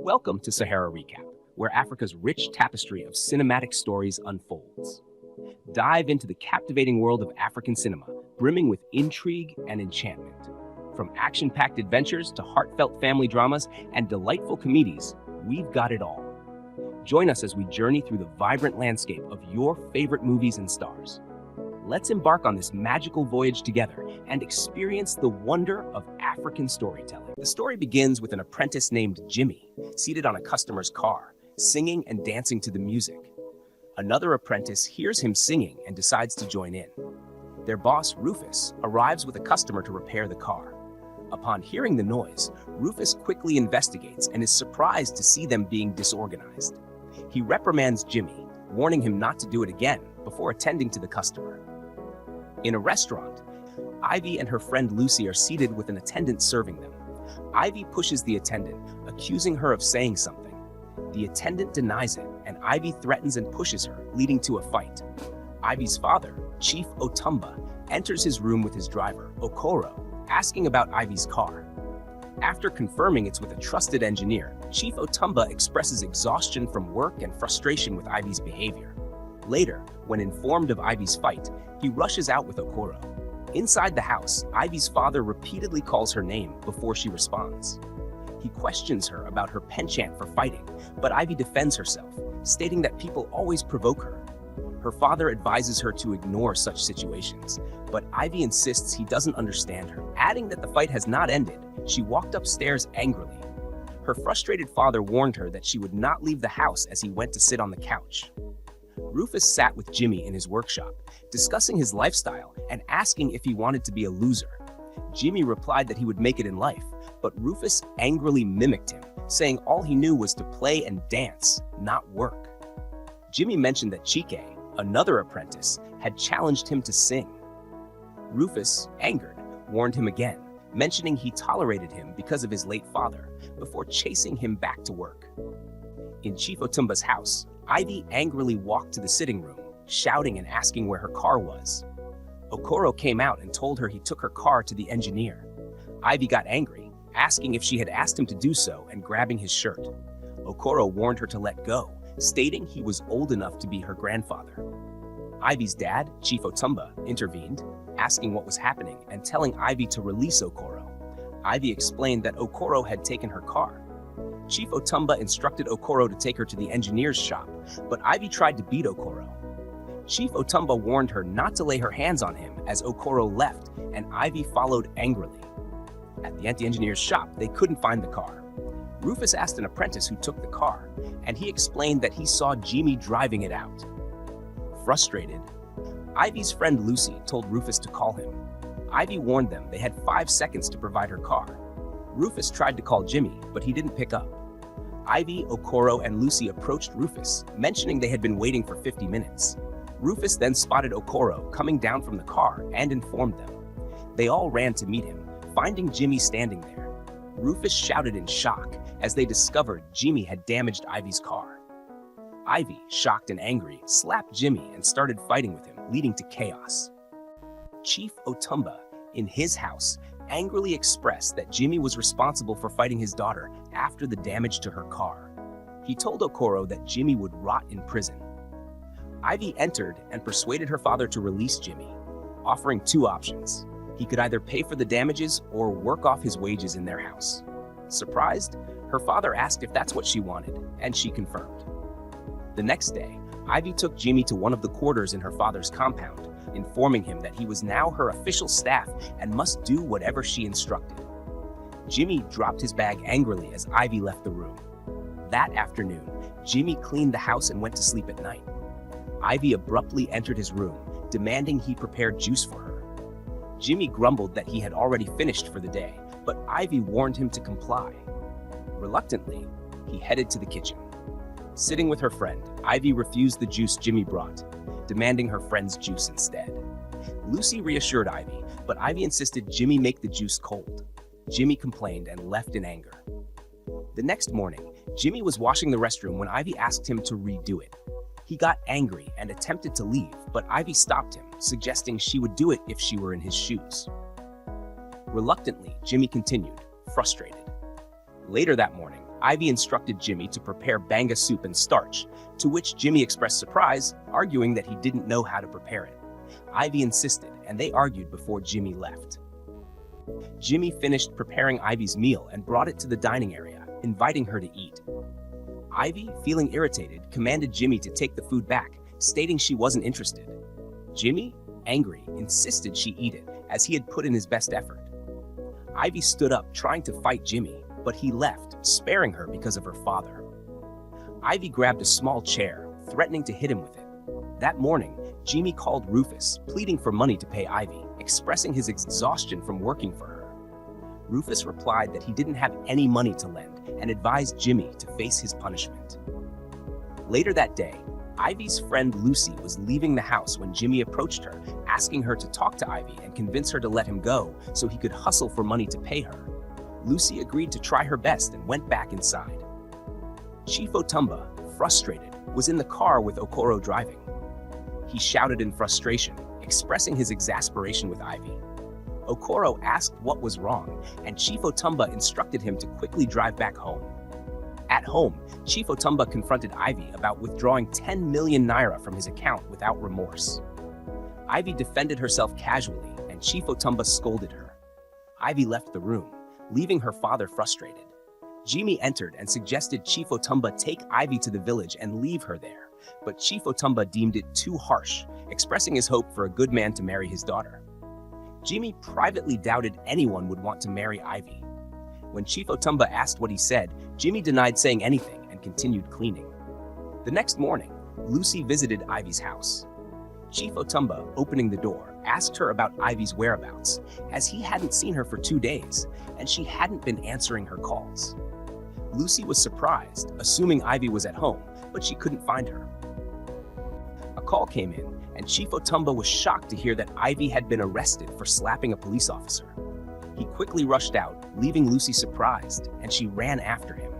Welcome to Sahara Recap, where Africa's rich tapestry of cinematic stories unfolds. Dive into the captivating world of African cinema, brimming with intrigue and enchantment. From action-packed adventures to heartfelt family dramas and delightful comedies, we've got it all. Join us as we journey through the vibrant landscape of your favorite movies and stars. Let's embark on this magical voyage together and experience the wonder of African storytelling. The story begins with an apprentice named Jimmy, seated on a customer's car, singing and dancing to the music. Another apprentice hears him singing and decides to join in. Their boss, Rufus, arrives with a customer to repair the car. Upon hearing the noise, Rufus quickly investigates and is surprised to see them being disorganized. He reprimands Jimmy, warning him not to do it again before attending to the customer. In a restaurant, Ivy and her friend Lucy are seated with an attendant serving them. Ivy pushes the attendant, accusing her of saying something. The attendant denies it, and Ivy threatens and pushes her, leading to a fight. Ivy's father, Chief Otumba, enters his room with his driver, Okoro, asking about Ivy's car. After confirming it's with a trusted engineer, Chief Otumba expresses exhaustion from work and frustration with Ivy's behavior. Later, when informed of Ivy's fight, he rushes out with Okoro. Inside the house, Ivy's father repeatedly calls her name before she responds. He questions her about her penchant for fighting, but Ivy defends herself, stating that people always provoke her. Her father advises her to ignore such situations, but Ivy insists he doesn't understand her. Adding that the fight has not ended, she walked upstairs angrily. Her frustrated father warned her that she would not leave the house as he went to sit on the couch. Rufus sat with Jimmy in his workshop, discussing his lifestyle and asking if he wanted to be a loser. Jimmy replied that he would make it in life, but Rufus angrily mimicked him, saying all he knew was to play and dance, not work. Jimmy mentioned that Chike, another apprentice, had challenged him to sing. Rufus, angered, warned him again, mentioning he tolerated him because of his late father, before chasing him back to work. In Chief Otumba's house, Ivy angrily walked to the sitting room, shouting and asking where her car was. Okoro came out and told her he took her car to the engineer. Ivy got angry, asking if she had asked him to do so and grabbing his shirt. Okoro warned her to let go, stating he was old enough to be her grandfather. Ivy's dad, Chief Otumba, intervened, asking what was happening and telling Ivy to release Okoro. Ivy explained that Okoro had taken her car. Chief Otumba instructed Okoro to take her to the engineer's shop, but Ivy tried to beat Okoro. Chief Otumba warned her not to lay her hands on him as Okoro left, and Ivy followed angrily. At the engineer's shop, they couldn't find the car. Rufus asked an apprentice who took the car, and he explained that he saw Jimmy driving it out. Frustrated, Ivy's friend Lucy told Rufus to call him. Ivy warned them they had 5 seconds to provide her car. Rufus tried to call Jimmy, but he didn't pick up. Ivy, Okoro, and Lucy approached Rufus, mentioning they had been waiting for 50 minutes. Rufus then spotted Okoro coming down from the car and informed them. They all ran to meet him, finding Jimmy standing there. Rufus shouted in shock as they discovered Jimmy had damaged Ivy's car. Ivy, shocked and angry, slapped Jimmy and started fighting with him, leading to chaos. Chief Otumba, in his house, angrily expressed that Jimmy was responsible for fighting his daughter after the damage to her car. He told Okoro that Jimmy would rot in prison. Ivy entered and persuaded her father to release Jimmy, offering 2 options. He could either pay for the damages or work off his wages in their house. Surprised, her father asked if that's what she wanted, and she confirmed. The next day, Ivy took Jimmy to one of the quarters in her father's compound, informing him that he was now her official staff and must do whatever she instructed. Jimmy dropped his bag angrily as Ivy left the room. That afternoon, Jimmy cleaned the house and went to sleep at night. Ivy abruptly entered his room, demanding he prepare juice for her. Jimmy grumbled that he had already finished for the day, but Ivy warned him to comply. Reluctantly, he headed to the kitchen. Sitting with her friend, Ivy refused the juice Jimmy brought, demanding her friend's juice instead. Lucy reassured Ivy, but Ivy insisted Jimmy make the juice cold. Jimmy complained and left in anger. The next morning, Jimmy was washing the restroom when Ivy asked him to redo it. He got angry and attempted to leave, but Ivy stopped him, suggesting she would do it if she were in his shoes. Reluctantly, Jimmy continued, frustrated. Later that morning, Ivy instructed Jimmy to prepare banga soup and starch, to which Jimmy expressed surprise, arguing that he didn't know how to prepare it. Ivy insisted, and they argued before Jimmy left. Jimmy finished preparing Ivy's meal and brought it to the dining area, inviting her to eat. Ivy, feeling irritated, commanded Jimmy to take the food back, stating she wasn't interested. Jimmy, angry, insisted she eat it, as he had put in his best effort. Ivy stood up, trying to fight Jimmy, but he left, sparing her because of her father. Ivy grabbed a small chair, threatening to hit him with it. That morning, Jimmy called Rufus, pleading for money to pay Ivy, expressing his exhaustion from working for her. Rufus replied that he didn't have any money to lend and advised Jimmy to face his punishment. Later that day, Ivy's friend Lucy was leaving the house when Jimmy approached her, asking her to talk to Ivy and convince her to let him go so he could hustle for money to pay her. Lucy agreed to try her best and went back inside. Chief Otumba, frustrated, was in the car with Okoro driving. He shouted in frustration, expressing his exasperation with Ivy. Okoro asked what was wrong, and Chief Otumba instructed him to quickly drive back home. At home, Chief Otumba confronted Ivy about withdrawing 10 million naira from his account without remorse. Ivy defended herself casually, and Chief Otumba scolded her. Ivy left the room, leaving her father frustrated. Jimmy entered and suggested Chief Otumba take Ivy to the village and leave her there, but Chief Otumba deemed it too harsh, expressing his hope for a good man to marry his daughter. Jimmy privately doubted anyone would want to marry Ivy. When Chief Otumba asked what he said, Jimmy denied saying anything and continued cleaning. The next morning, Lucy visited Ivy's house. Chief Otumba, opening the door, asked her about Ivy's whereabouts, as he hadn't seen her for 2 days, and she hadn't been answering her calls. Lucy was surprised, assuming Ivy was at home, but she couldn't find her. A call came in, and Chief Otumba was shocked to hear that Ivy had been arrested for slapping a police officer. He quickly rushed out, leaving Lucy surprised, and she ran after him.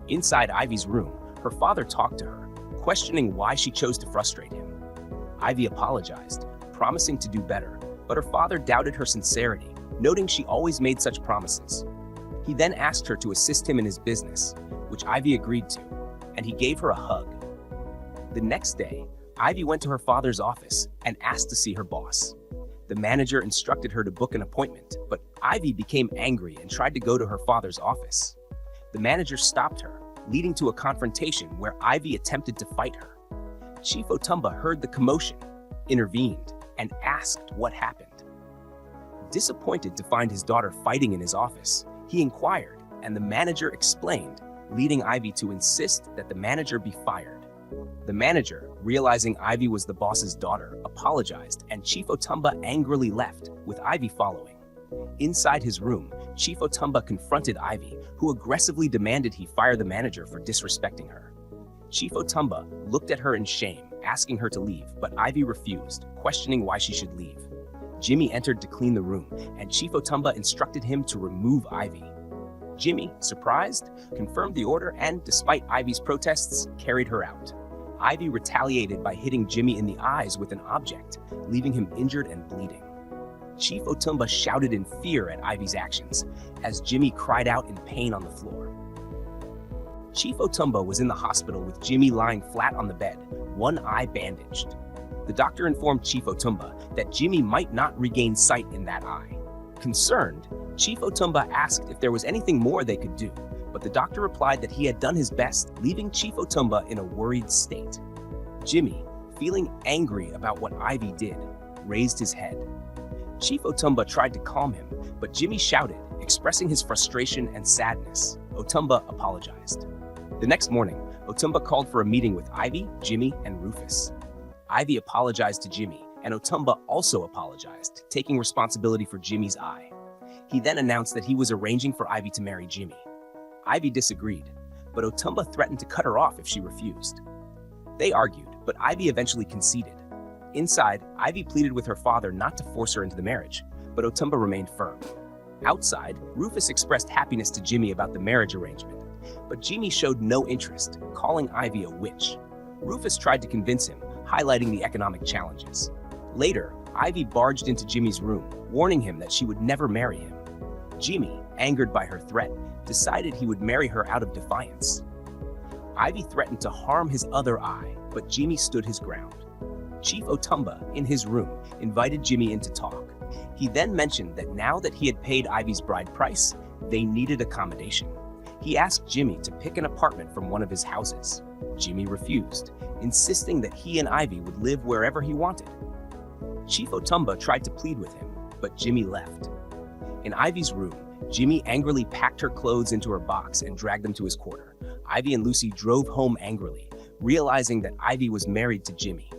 Inside Ivy's room, her father talked to her, questioning why she chose to frustrate him. Ivy apologized, promising to do better, but her father doubted her sincerity, noting she always made such promises. He then asked her to assist him in his business, which Ivy agreed to, and he gave her a hug. The next day, Ivy went to her father's office and asked to see her boss. The manager instructed her to book an appointment, but Ivy became angry and tried to go to her father's office. The manager stopped her, leading to a confrontation where Ivy attempted to fight her. Chief Otumba heard the commotion, intervened, and asked what happened. Disappointed to find his daughter fighting in his office, he inquired, and the manager explained, leading Ivy to insist that the manager be fired. The manager, realizing Ivy was the boss's daughter, apologized, and Chief Otumba angrily left, with Ivy following. Inside his room, Chief Otumba confronted Ivy, who aggressively demanded he fire the manager for disrespecting her. Chief Otumba looked at her in shame, asking her to leave, but Ivy refused, questioning why she should leave. Jimmy entered to clean the room, and Chief Otumba instructed him to remove Ivy. Jimmy, surprised, confirmed the order and, despite Ivy's protests, carried her out. Ivy retaliated by hitting Jimmy in the eyes with an object, leaving him injured and bleeding. Chief Otumba shouted in fear at Ivy's actions, as Jimmy cried out in pain on the floor. Chief Otumba was in the hospital with Jimmy lying flat on the bed, one eye bandaged. The doctor informed Chief Otumba that Jimmy might not regain sight in that eye. Concerned, Chief Otumba asked if there was anything more they could do, but the doctor replied that he had done his best, leaving Chief Otumba in a worried state. Jimmy, feeling angry about what Ivy did, raised his head. Chief Otumba tried to calm him, but Jimmy shouted, expressing his frustration and sadness. Otumba apologized. The next morning, Otumba called for a meeting with Ivy, Jimmy, and Rufus. Ivy apologized to Jimmy, and Otumba also apologized, taking responsibility for Jimmy's eye. He then announced that he was arranging for Ivy to marry Jimmy. Ivy disagreed, but Otumba threatened to cut her off if she refused. They argued, but Ivy eventually conceded. Inside, Ivy pleaded with her father not to force her into the marriage, but Otumba remained firm. Outside, Rufus expressed happiness to Jimmy about the marriage arrangement, but Jimmy showed no interest, calling Ivy a witch. Rufus tried to convince him, highlighting the economic challenges. Later, Ivy barged into Jimmy's room, warning him that she would never marry him. Jimmy, angered by her threat, decided he would marry her out of defiance. Ivy threatened to harm his other eye, but Jimmy stood his ground. Chief Otumba, in his room, invited Jimmy in to talk. He then mentioned that now that he had paid Ivy's bride price, they needed accommodation. He asked Jimmy to pick an apartment from one of his houses. Jimmy refused, insisting that he and Ivy would live wherever he wanted. Chief Otumba tried to plead with him, but Jimmy left. In Ivy's room, Jimmy angrily packed her clothes into her box and dragged them to his quarter. Ivy and Lucy drove home angrily, realizing that Ivy was married to Jimmy.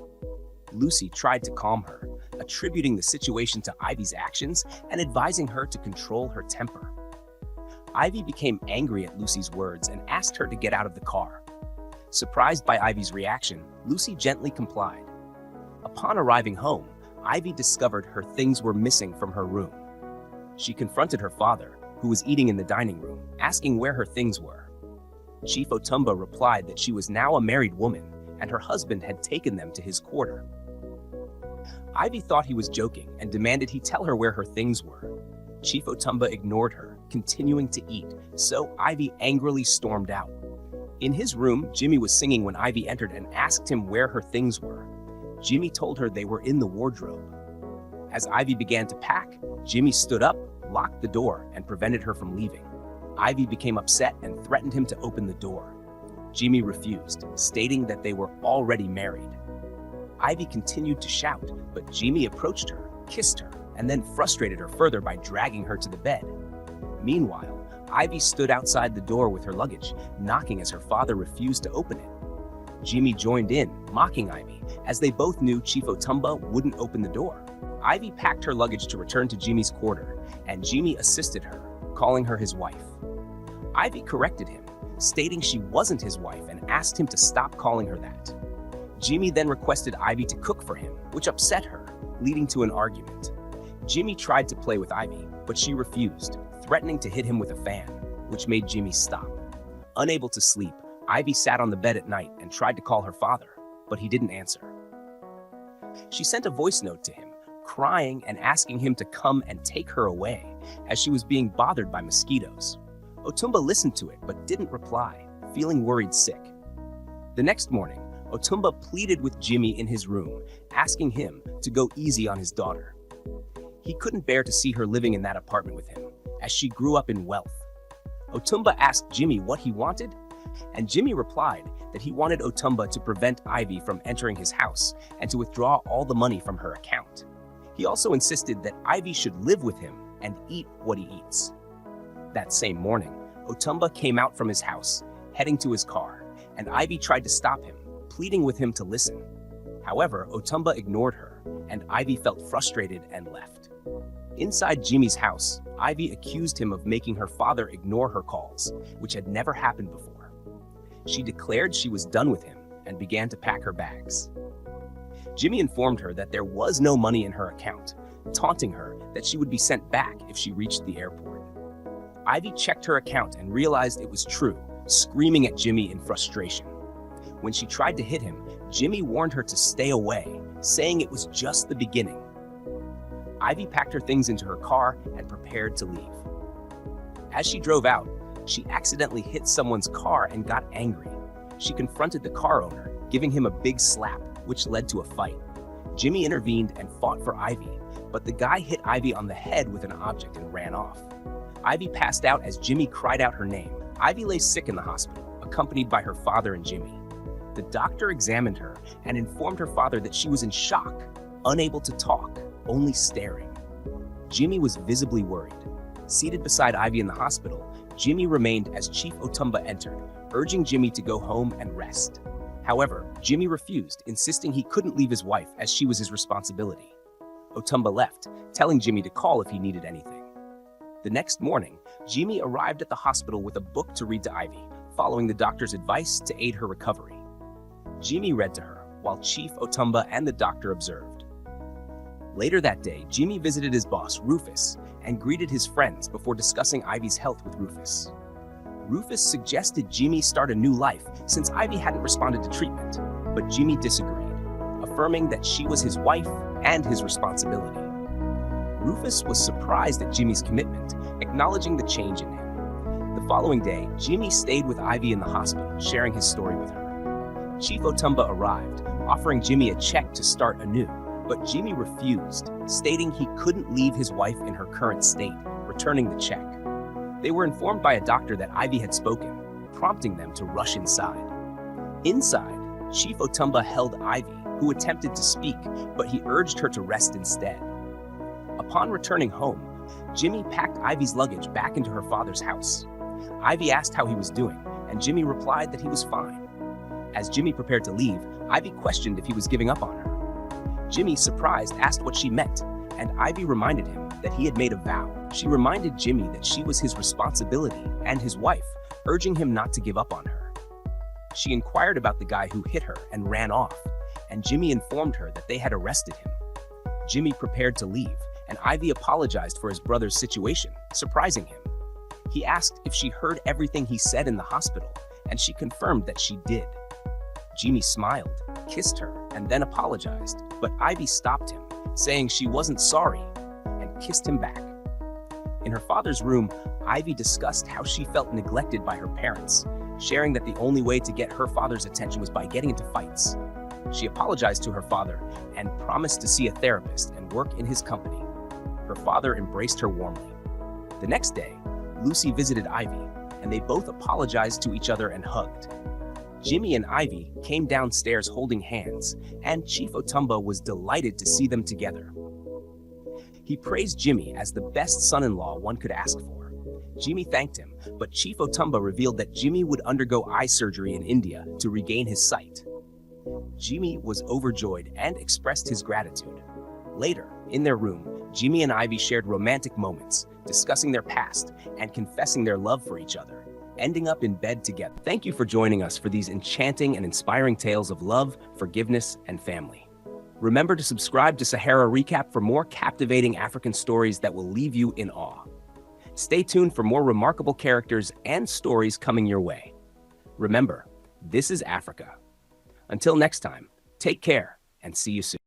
Lucy tried to calm her, attributing the situation to Ivy's actions and advising her to control her temper. Ivy became angry at Lucy's words and asked her to get out of the car. Surprised by Ivy's reaction, Lucy gently complied. Upon arriving home, Ivy discovered her things were missing from her room. She confronted her father, who was eating in the dining room, asking where her things were. Chief Otumba replied that she was now a married woman, and her husband had taken them to his quarter. Ivy thought he was joking and demanded he tell her where her things were. Chief Otumba ignored her, continuing to eat, so Ivy angrily stormed out. In his room, Jimmy was singing when Ivy entered and asked him where her things were. Jimmy told her they were in the wardrobe. As Ivy began to pack, Jimmy stood up, locked the door, and prevented her from leaving. Ivy became upset and threatened him to open the door. Jimmy refused, stating that they were already married. Ivy continued to shout, but Jimmy approached her, kissed her, and then frustrated her further by dragging her to the bed. Meanwhile, Ivy stood outside the door with her luggage, knocking as her father refused to open it. Jimmy joined in, mocking Ivy, as they both knew Chief Otumba wouldn't open the door. Ivy packed her luggage to return to Jimmy's quarter, and Jimmy assisted her, calling her his wife. Ivy corrected him, stating she wasn't his wife and asked him to stop calling her that. Jimmy then requested Ivy to cook for him, which upset her, leading to an argument. Jimmy tried to play with Ivy, but she refused, threatening to hit him with a fan, which made Jimmy stop. Unable to sleep, Ivy sat on the bed at night and tried to call her father, but he didn't answer. She sent a voice note to him, crying and asking him to come and take her away, as she was being bothered by mosquitoes. Otumba listened to it but didn't reply, feeling worried sick. The next morning, Otumba pleaded with Jimmy in his room, asking him to go easy on his daughter. He couldn't bear to see her living in that apartment with him, as she grew up in wealth. Otumba asked Jimmy what he wanted, and Jimmy replied that he wanted Otumba to prevent Ivy from entering his house and to withdraw all the money from her account. He also insisted that Ivy should live with him and eat what he eats. That same morning, Otumba came out from his house, heading to his car, and Ivy tried to stop him, pleading with him to listen. However, Otumba ignored her, and Ivy felt frustrated and left. Inside Jimmy's house, Ivy accused him of making her father ignore her calls, which had never happened before. She declared she was done with him and began to pack her bags. Jimmy informed her that there was no money in her account, taunting her that she would be sent back if she reached the airport. Ivy checked her account and realized it was true, screaming at Jimmy in frustration. When she tried to hit him, Jimmy warned her to stay away, saying it was just the beginning. Ivy packed her things into her car and prepared to leave. As she drove out, she accidentally hit someone's car and got angry. She confronted the car owner, giving him a big slap, which led to a fight. Jimmy intervened and fought for Ivy, but the guy hit Ivy on the head with an object and ran off. Ivy passed out as Jimmy cried out her name. Ivy lay sick in the hospital, accompanied by her father and Jimmy. The doctor examined her and informed her father that she was in shock, unable to talk, only staring. Jimmy was visibly worried. Seated beside Ivy in the hospital, Jimmy remained as Chief Otumba entered, urging Jimmy to go home and rest. However, Jimmy refused, insisting he couldn't leave his wife as she was his responsibility. Otumba left, telling Jimmy to call if he needed anything. The next morning, Jimmy arrived at the hospital with a book to read to Ivy, following the doctor's advice to aid her recovery. Jimmy read to her, while Chief Otumba and the doctor observed. Later that day, Jimmy visited his boss, Rufus, and greeted his friends before discussing Ivy's health with Rufus. Rufus suggested Jimmy start a new life since Ivy hadn't responded to treatment, but Jimmy disagreed, affirming that she was his wife and his responsibility. Rufus was surprised at Jimmy's commitment, acknowledging the change in him. The following day, Jimmy stayed with Ivy in the hospital, sharing his story with her. Chief Otumba arrived, offering Jimmy a check to start anew, but Jimmy refused, stating he couldn't leave his wife in her current state, returning the check. They were informed by a doctor that Ivy had spoken, prompting them to rush inside. Inside, Chief Otumba held Ivy, who attempted to speak, but he urged her to rest instead. Upon returning home, Jimmy packed Ivy's luggage back into her father's house. Ivy asked how he was doing, and Jimmy replied that he was fine. As Jimmy prepared to leave, Ivy questioned if he was giving up on her. Jimmy, surprised, asked what she meant, and Ivy reminded him that he had made a vow. She reminded Jimmy that she was his responsibility and his wife, urging him not to give up on her. She inquired about the guy who hit her and ran off, and Jimmy informed her that they had arrested him. Jimmy prepared to leave, and Ivy apologized for his brother's situation, surprising him. He asked if she heard everything he said in the hospital, and she confirmed that she did. Jimmy smiled, kissed her, and then apologized, but Ivy stopped him, saying she wasn't sorry, and kissed him back. In her father's room, Ivy discussed how she felt neglected by her parents, sharing that the only way to get her father's attention was by getting into fights. She apologized to her father and promised to see a therapist and work in his company. Her father embraced her warmly. The next day, Lucy visited Ivy, and they both apologized to each other and hugged. Jimmy and Ivy came downstairs holding hands, and Chief Otumba was delighted to see them together. He praised Jimmy as the best son-in-law one could ask for. Jimmy thanked him, but Chief Otumba revealed that Jimmy would undergo eye surgery in India to regain his sight. Jimmy was overjoyed and expressed his gratitude. Later, in their room, Jimmy and Ivy shared romantic moments, discussing their past and confessing their love for each other, ending up in bed together. Thank you for joining us for these enchanting and inspiring tales of love, forgiveness, and family. Remember to subscribe to Sahara Recap for more captivating African stories that will leave you in awe. Stay tuned for more remarkable characters and stories coming your way. Remember, this is Africa. Until next time, take care and see you soon.